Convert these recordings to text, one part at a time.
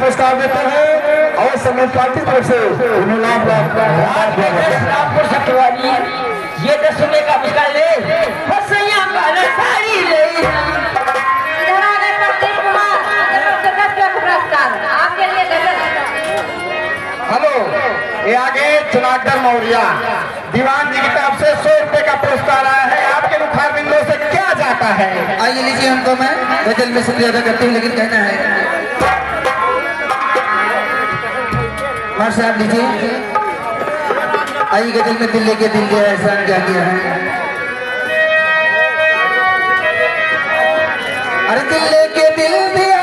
प्रस्ताव देते हैं और समूह पार्टी तरफ से उन्हें लाभ ये 10 रुपए का पुरस्कार ले साड़ी ले आपके लिए। हेलो, ये आगे चुनाकर मौर्या दीवान जी की तरफ से 100 रुपए का पुरस्कार आया है। आपके मुखार बिंदु से क्या जाता है? आइए लीजिए, हमको मैं गजल में शुक्रिया अदा करती हूँ, लेकिन कहना है मार साहब लीजिए। आइए गजल में दिल लेके दिल दिया, एहसान क्या किया है। अरे दिल लेके दिल दिया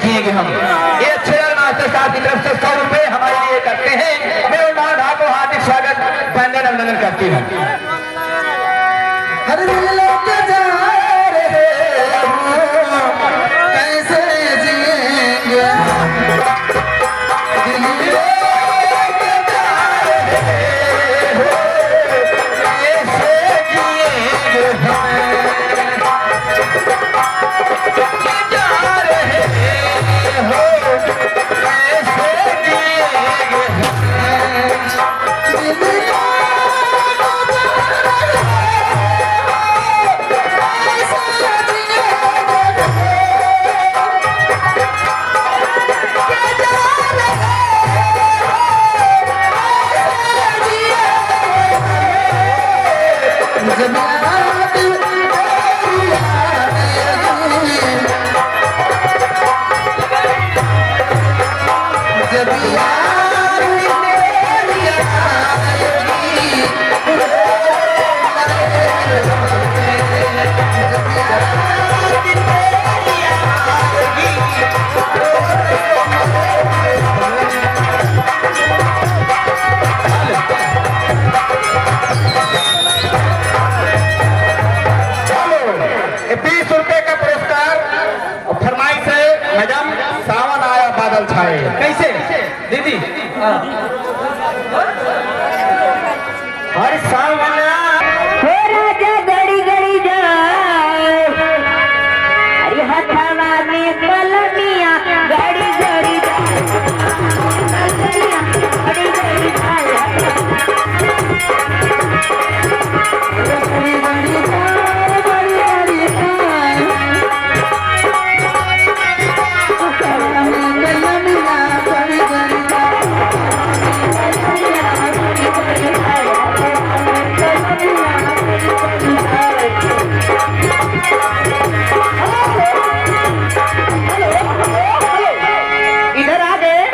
जिएंगे हम। ये अच्छे मास्टर साहब की तरफ से 100 रुपए हमारे लिए करते हैं। मैं उन को हार्दिक स्वागत वंदन अभिनंदन करती हूँ। हर सावला हो राजा गड़ी गड़ी जाए अरे हथवा में कलमिया गड़ी गड़ी जाए गड़ी गड़ी जाए इधर आ गए।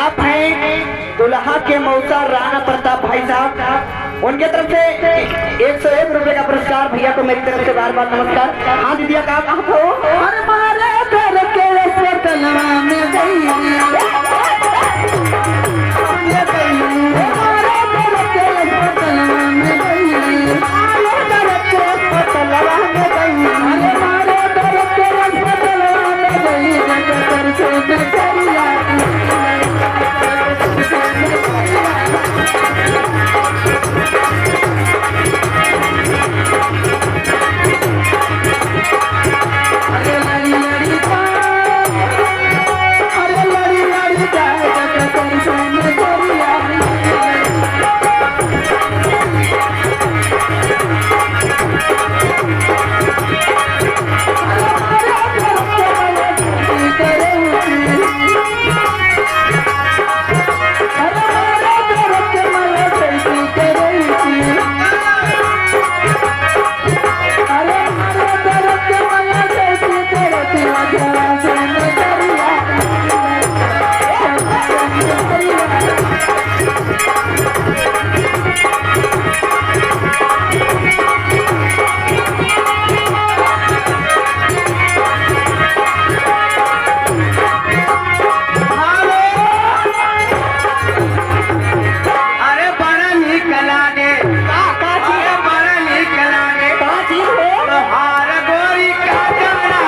आप हैं दुल्हा के मौसा राणा प्रताप भाई साहब, उनके तरफ से 101 रुपए का पुरस्कार भैया को मेरी तरफ से बार बार नमस्कार। हाँ दीदिया का आप हो अरे मारे घर के स्वतलवा में गई मारे घर के स्वतलवा में गई मारे घर के स्वतलवा में गई अरे मारे घर के स्वतलवा में गई जगतर से करिया अरे लड़ी लड़ी जाए जगतर से करिया अरे बड़ा नीक लागे अरे बड़ा नीक लागे तोहार गोरी का जाना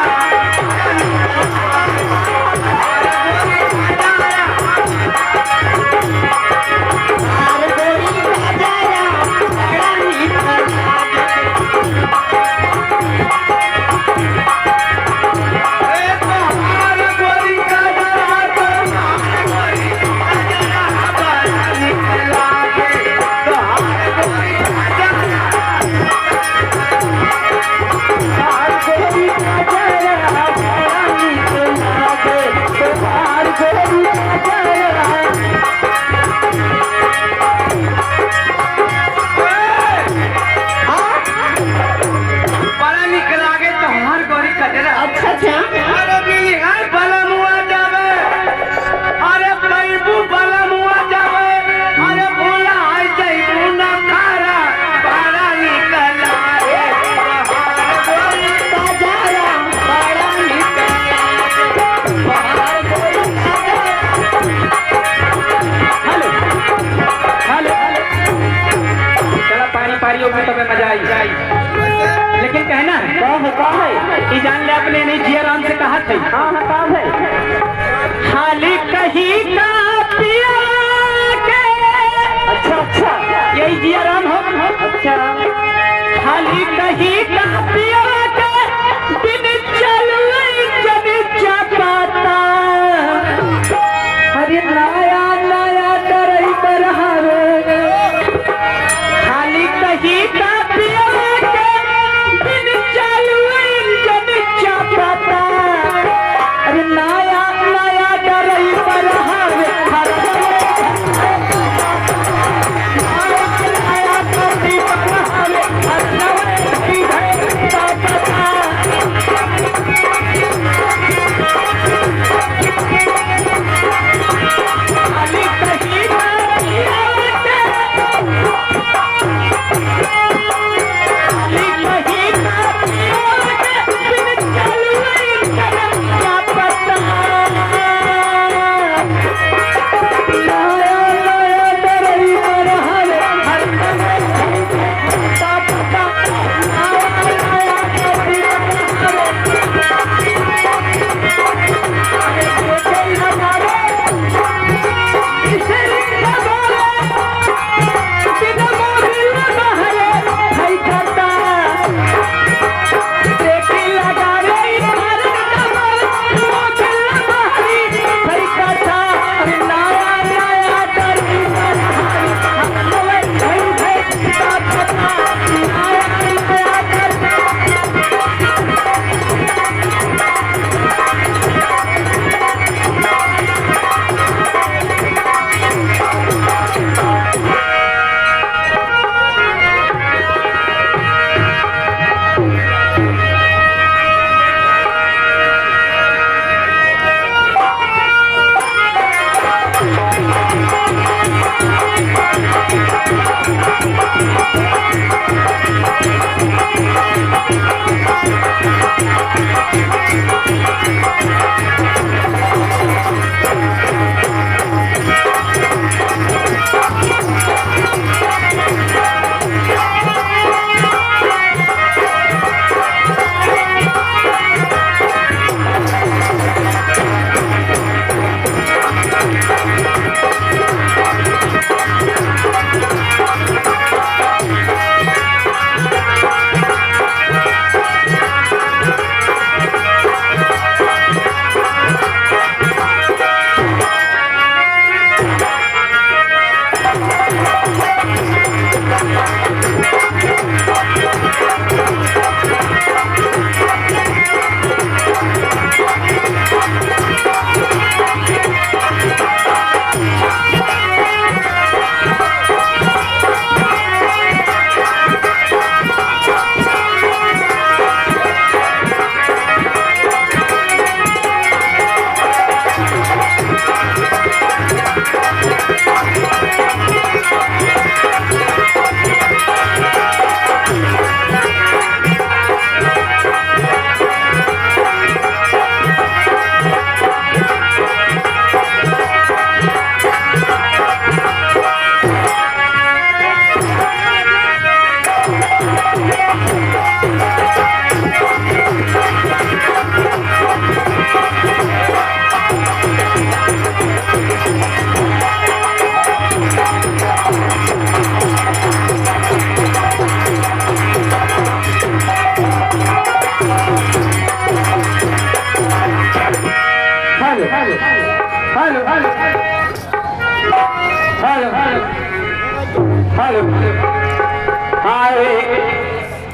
तोहार गोरी का जाना तोहार गोरी का जाना बड़ा नीक लागे तोहार गोरी का जाना तोहार गोरी का जाना बड़ा नीक लागे तोहार गोरी का जाना बड़ा नीक लागे तोहार गोरी कजरा। अच्छा अरे बिहार बला मुआ जावे अरे पैबू बला मुआ जावे अरे बोला आई जैबू ना खारा बड़ा नीक लागे तोहार गोरी कजरा बड़ा नीक लागे तोहार गोरी हेलो हेलो चला पानी पारियों में तो मजा आई लेकिन कहना है कि जान ले अपने नहीं जिया राम से कहा थे। हाँ कहा है खाली कहीं का पिया के अच्छा यही जिया राम हो अच्छा खाली कहीं का पिया के दिन चलू जब चापाता अरे नया नया डरई पर खाली कहीं का पिया अरे नया नया डरई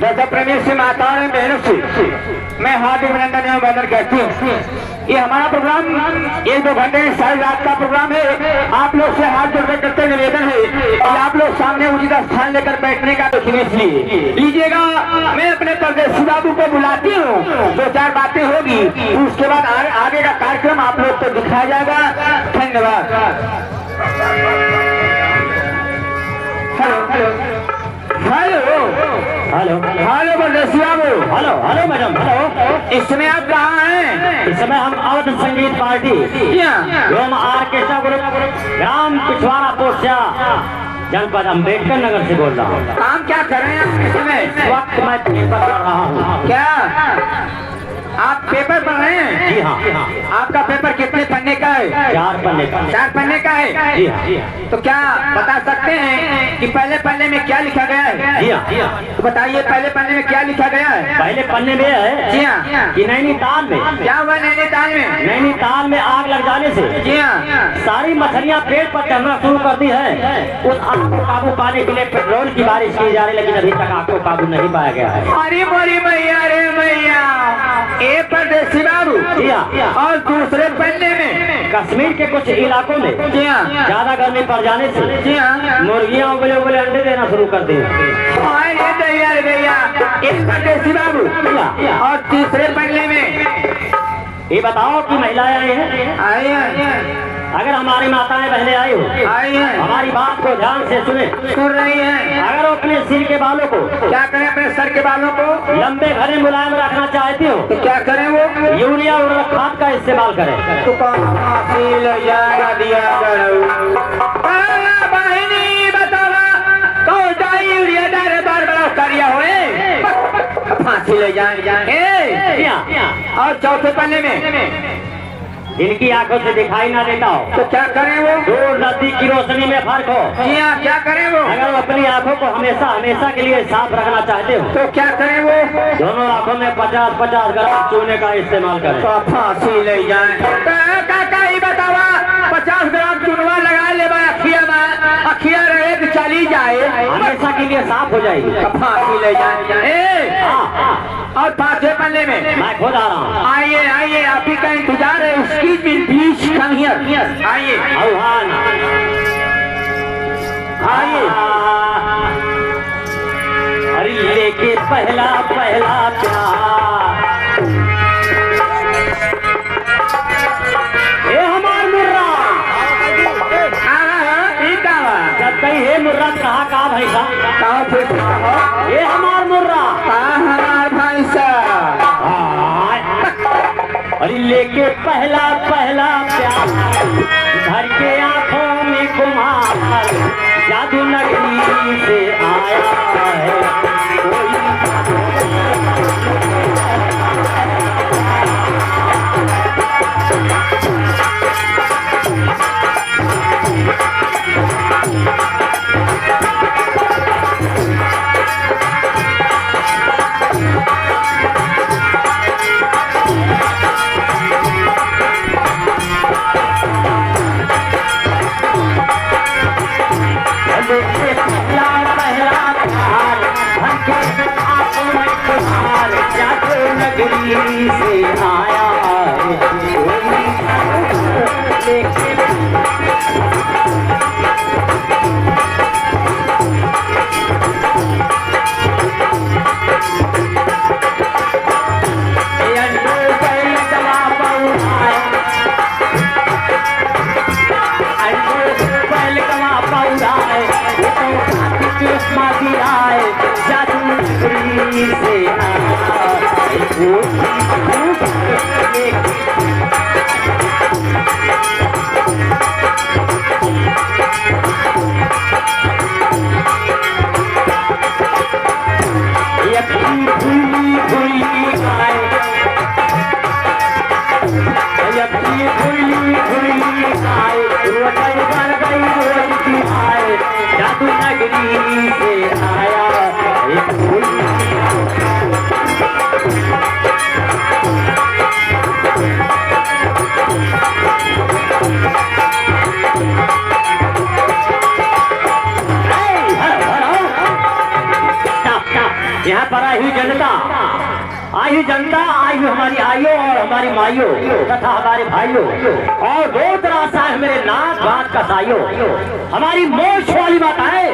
जैसा प्रेमी से माताओं ने बहनों से मैं हाथ अभिनंदन एवं बंदन कहती हूँ। ये हमारा प्रोग्राम 1-2 घंटे सारी रात का प्रोग्राम है। आप लोग से हाथ जोड़कर करते निवेदन है कि आप लोग सामने उचित स्थान लेकर बैठने का देखने इसलिए लीजिएगा। मैं अपने परदेसी बाबू को बुलाती हूँ, 2-4 बातें होगी, उसके बाद आगे का कार्यक्रम आप लोग को दिखाया जाएगा। धन्यवाद। हेलो हेलो हेलो हेलो परदेसी बाबू। Hello hello madam. हेलो, इस समय आप कहाँ हैं? इस समय हम अवध संगीत पार्टी एवं ऑर्केस्ट्रा ग्रुप ग्राम पिछवाड़ा पोस्या जनपद अम्बेडकर नगर से बोल रहा हूँ। काम क्या कर रहे हैं आप इस समय? इस वक्त मैं पेपर पढ़ रहा हूँ। क्या आप पेपर पढ़ रहे हैं? जी हाँ। आपका पेपर कितने पन्ने का है? 4 पन्ने का। 4 पन्ने का है? जी हाँ। तो क्या बता सकते हैं कि पहले पन्ने में क्या लिखा गया है? जी हाँ। तो बताइए पहले पन्ने में क्या लिखा गया है? पहले पन्ने में है जी हाँ कि नैनीताल में क्या हुआ? नैनीताल में आग लग जाने से जी हाँ सारी मछलियाँ पेड़ पर चढ़ना शुरू कर दी है। उस आग को काबू पाने के लिए पेट्रोल की बारिश की जा रही, लेकिन अभी तक आग को काबू नहीं पाया गया है। अरे मोरी मैया रे मैया, एक परदेसी बाबू जी हाँ। और दूसरे पन्ने में कश्मीर के कुछ इलाकों में जी हाँ ज्यादा गर्मी पड़ जाने से जी हाँ मुर्गियाँ उबले उबले अंडे देना शुरू कर दी। अरे भैया रे भैया, एक परदेसी बाबू और तीसरे पन्ने में ये बताओ कि महिलाएं आई हैं? आई है। अगर हमारी माताएं बहनें आई हो, आई है। हमारी बात को ध्यान से सुने। सुन रही है। अगर वो अपने सिर के बालों को क्या करें? अपने सर के बालों को लंबे घने मुलायम रखना चाहती हो तो क्या करें? वो यूरिया और खाद का इस्तेमाल करें। तो फांसी ले जाएगा दिया करो। बहनी बतावा कौन सा यूरिया डाले बार बड़ा करिया होए, फांसी ले जाएंगे। और चौथे पन्ने में जिनकी आंखों से दिखाई ना देता हो, तो क्या करें वो? दूर नजदीक की रोशनी में फर्क हो। जी हाँ, क्या करें वो? अगर अपनी आंखों को हमेशा हमेशा के लिए साफ रखना चाहते हो, तो क्या करें वो? दोनों आंखों में 50-50 ग्राम चूने का इस्तेमाल करें। तो फांसी ले जाए। काका ही बतावा, 50 ग्राम चुनवा लगा ले अखिया में, अखिया रहे तो चली जाए, हमेशा के लिए साफ हो जाएगी। तो फांसी ले जाए। और पांचवें पन्ने में मैं खुद आ रहा हूँ। आइए आइए, आप ही का इंतजार है। उसकी प्लीज कम हियर। आइए आह्वान आइए। अरे लेके पहला पहला प्यार, हे हमार मुर्रा। जब कहीं हे मुर्रा कहा का भाई साहब, हे हमार मुर्रा, हमार भाई साहब। अरे लेके पहला पहला प्यार, घर के आंखों में कुमार, जादू नगरी से आया है कोई। नगरी से आया जादू नगरी से आया यहाँ पर आई हुई जनता, आई हुई जनता, आई हुई हमारी आइयों और हमारी माइयों तथा हमारे भाइयों, और दो तरह से मेरे नाक बात का साइयों, हमारी मोश वाली माताएं,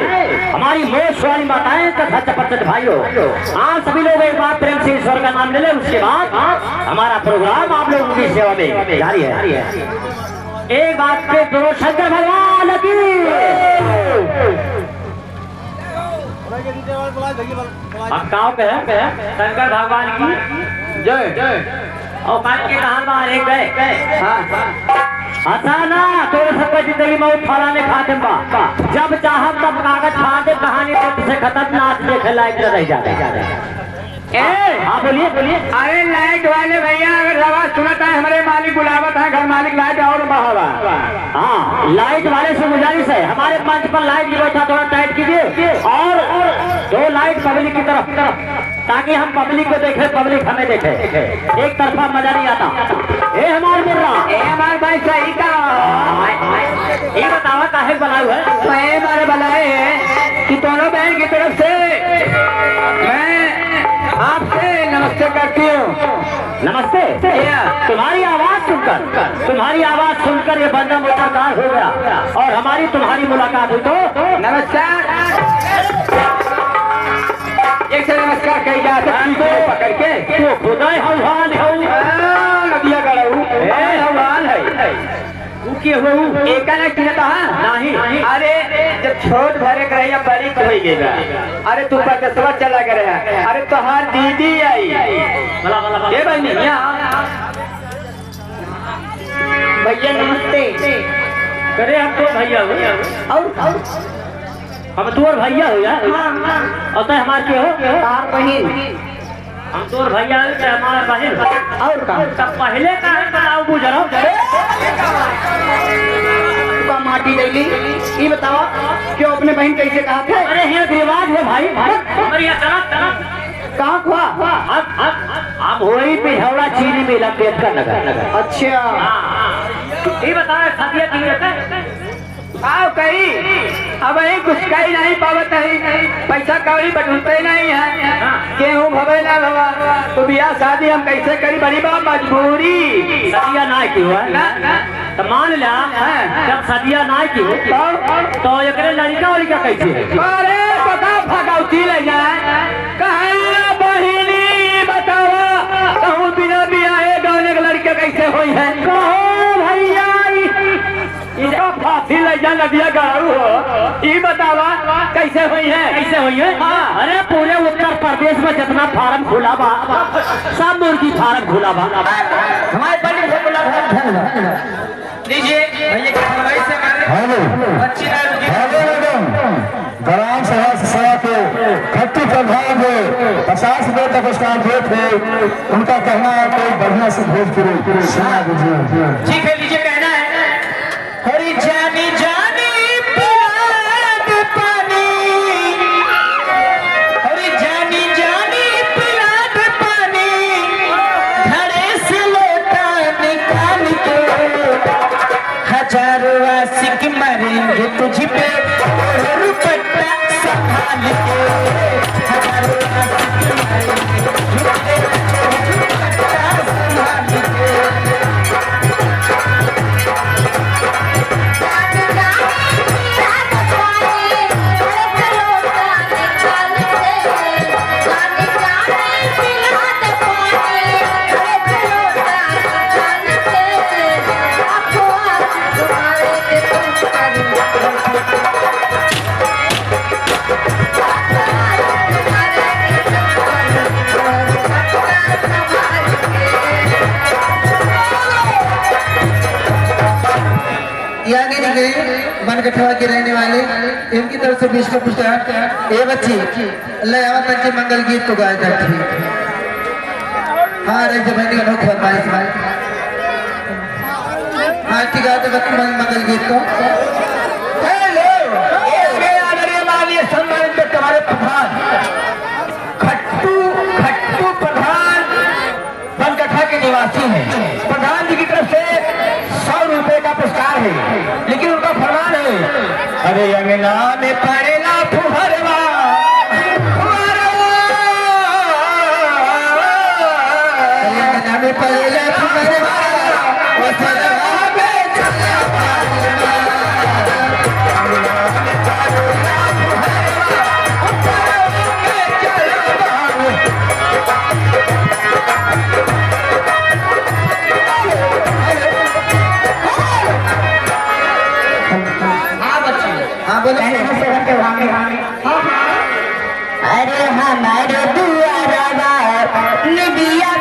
हमारी मोश वाली माताएं तथा चपचट भाइयों, आप सभी लोग एक बार प्रेम से ईश्वर का नाम ले लें। उसके बाद हमारा प्रोग्राम आप लोगों की सेवा में जारी है। एक बात पे दोनों शंकर भगवान की गाँव पे है शंकर भगवान की जय जय। और कान के कहां बाहर एक गए हसाना तोरे सबका जिंदगी में उठाला ने खाते बा, जब चाहब तब कागज फाड़े, कहानी तो से खत्म, नाच देखे लायक रह जाते। हाँ बोलिए बोलिए। अरे लाइट वाले भैया, अगर आवाज सुनता है हमारे मालिक बुलावत है, घर मालिक लाइट और बढ़ावा। हाँ, लाइट वाले से गुजारिश है, हमारे मंच पर लाइट जो था थोड़ा टाइट कीजिए, और दो लाइट पब्लिक की तरफ, ताकि हम पब्लिक को देखे, पब्लिक हमें देखे। एक तरफा मजा नहीं आता। ए हमारे मुर्रा, ए हमारे भाई सही का ये बतावा काहे बनाऊ है? मैं मारे बनाए हैं कि दोनों बहन की तरफ से मैं आपसे नमस्ते करती हूँ। नमस्ते। तुम्हारी आवाज सुनकर ये बंदा मुलाकात हो गया, और हमारी तुम्हारी मुलाकात हुई तो नमस्कार। एक से नमस्कार कही जाते पकड़ के तो खुदा हवान नदिया का हवान है एक नहीं। अरे जब छोट भरे रही बड़ी हो गई, अरे तू बकसवा चला गया, अरे तोहार दीदी आई ये बहनी भैया नमस्ते करे। हम तो भैया हो, हम तो और भैया हो यार। और तो हमारे के हो बहन हम तोर भैया के हमारा बहन और का तब पहले का है बताओ गुजरो का माटी डैली ये बताओ क्यों अपने बहन कैसे कहा थे? अरे ये रिवाज है भाई हमारे यहाँ चला चला कहाँ हुआ? हम वही पे हवड़ा चीनी में अम्बेडकर नगर। अच्छा ये बताओ सदिया की है आओ कही अब यही कुछ कही नहीं पावत है, पैसा कौड़ी बटुलते नहीं है, गेहूँ भवे ना भवा तो बियाह शादी हम कैसे करी? बड़ी बा मजबूरी। सदिया ना की हुआ तो मान लिया जब सदिया ना की हो तो एक लड़का उड़का कैसे है? अरे पता भगवती ले जाए कहा बहिनी बतावा कहूँ बिना बियाहे गाँव के लड़के कैसे हुई है? कहो भैया इसका फांसी ले जा नदिया गाड़ू हो ये बतावा कैसे हुई है? कैसे हुई है? हाँ। अरे पूरे उत्तर प्रदेश में जितना फार्म खुला बा सब मुर्गी फार्म खुला बा। हमारे पंडित से बोला लीजिए भैया की फरमाइश से हेलो 25,000 ग्राम सभा से सभा के खट्टी प्रधान है 50 रुपए तक स्टाम्प थे, उनका कहना है कोई बढ़िया से भोजपुरी सुना दीजिए। ठीक है लीजिए कहना है हरी जानी जानी पिलाद पानी, हरी जानी जानी पिलाद पानी, घड़े से लोटा निकाल के, हजारों आशिक मरेंगे तुझ पे दुपट्टा संभाल के, हजारों आशिक मरेंगे तुझ पे दुपट्टा संभाल के। बनगठवा के रहने वाले इनकी तरफ से 20 का पुरस्कार। ए बच्ची अल्लाह आवा तक के मंगल गीत तो गाया था ठीक। हाँ रे जब मैंने कहा बहुत बारिश भाई हाँ ठीक है तो बच्ची मंगल गीत को हेलो इसके आदरणीय माननीय सम्मानित तुम्हारे प्रधान खट्टू खट्टू प्रधान बनगठा के निवासी हैं। प्रधान जी की तरफ से 100 रुपए का पुरस्कार है, लेकिन उनका फरमान है अरे अंगना में पड़ेला फुहरवा अरे अंगना में पड़ेला फुहरवा वो फुहरवा में चला पालवा अंगना में पड़ेला फुहरवा वो फुहरवा में चला हाँ बोलो अरे हमारे दुआरा नदिया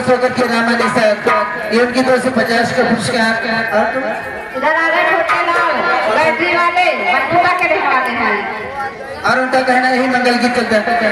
खुश होकर के रामानी साहब ये उनकी तरफ से 50 का पुरस्कार। और तुम इधर आ गए छोटे लाल बैटरी वाले बटुआ के रखवाते हैं। और उनका कहना यही मंगल गीत चलता है।